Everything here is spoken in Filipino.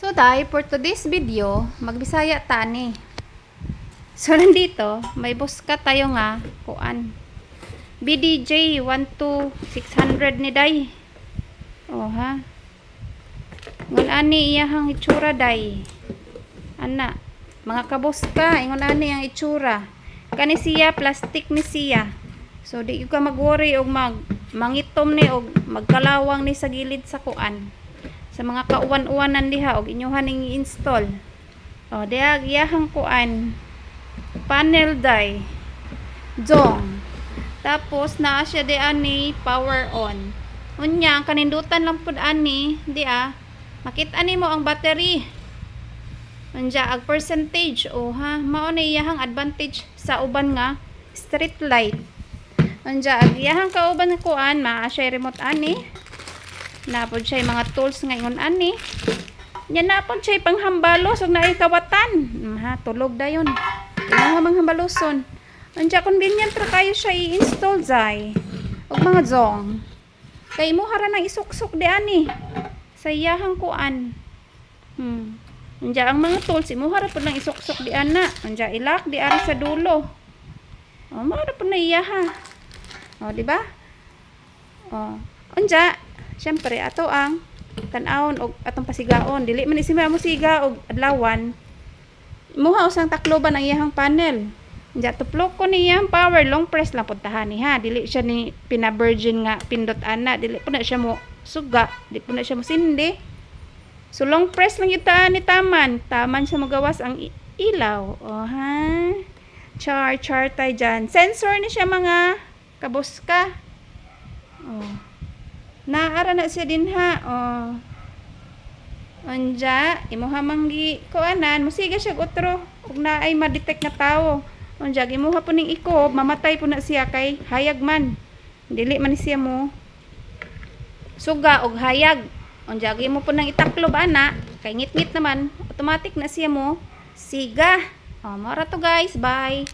So, dahil for today's video, magbisaya tani. So, nandito, may buska tayo nga, kuan. BDJ 12600 ni day. Oh, ha. Ngun ani iyahang itsura day. Ana, mga kabuska, ingon ani ang itsura. Kani siya, plastic ni siya. So, di ka mag-worry o mangitom ni o magkalawang ni sa gilid sa kuan. Sa mga kauwan-uwanan diha og inyuhan ning i-install. O diha giyahang kuan panel die dong. Tapos naa siya di ani power on. Unya ang kanindutan lang pud ani dia makita nimo ang battery. Unya ang percentage o ha mao na iyahang advantage sa uban nga street light. Unya ang iyahang kauban nga kuan maa siya remote ani. Napod siya mga tools ngayon ani. Nya napod siya panghambalos ug naay kawatan. Ha, tulog dayon. Imo nga manghambaloson. Anja convenient ra kayo siya i-install zay. Og mga zong. Kay mo hara nang isuksok di ani. Sa iyahang kuan. Anja ang mga tools imo hara pud nang isuksok di ana. Anja ilak di ari sa dulo. Oh, mara pud na iyaha. Oh, di ba? Oh. Anja siyempre, ato ang tanawon o atong pasigaon. Dili man isimra mo siga o adlawan. Muha usang takloban ang iyahang panel. Diya tuplok ko niyang power. Long press lang puntahan ni ha. Dili siya ni pina-virgin nga pindot ana. Dili po na siya mo suga. Dili po na siya mo sindi. So long press lang yuta ni taman. Taman siya magawas ang ilaw. O ha. Char tayo dyan. Sensor ni siya mga kabuska. O. Naara na siya din ha. Oh. Anja, imuha manggi kuanan, musiga siya utro ug naay ma-detect nga tawo. Anja gimuha po ning ikob, mamatay po na siya kay hayag man. Dili man siya mo suga og hayag. Anja gimo po nang itaklob ana, kay ngit-ngit naman, automatic na siya mo siga. Oh, mara to guys, bye.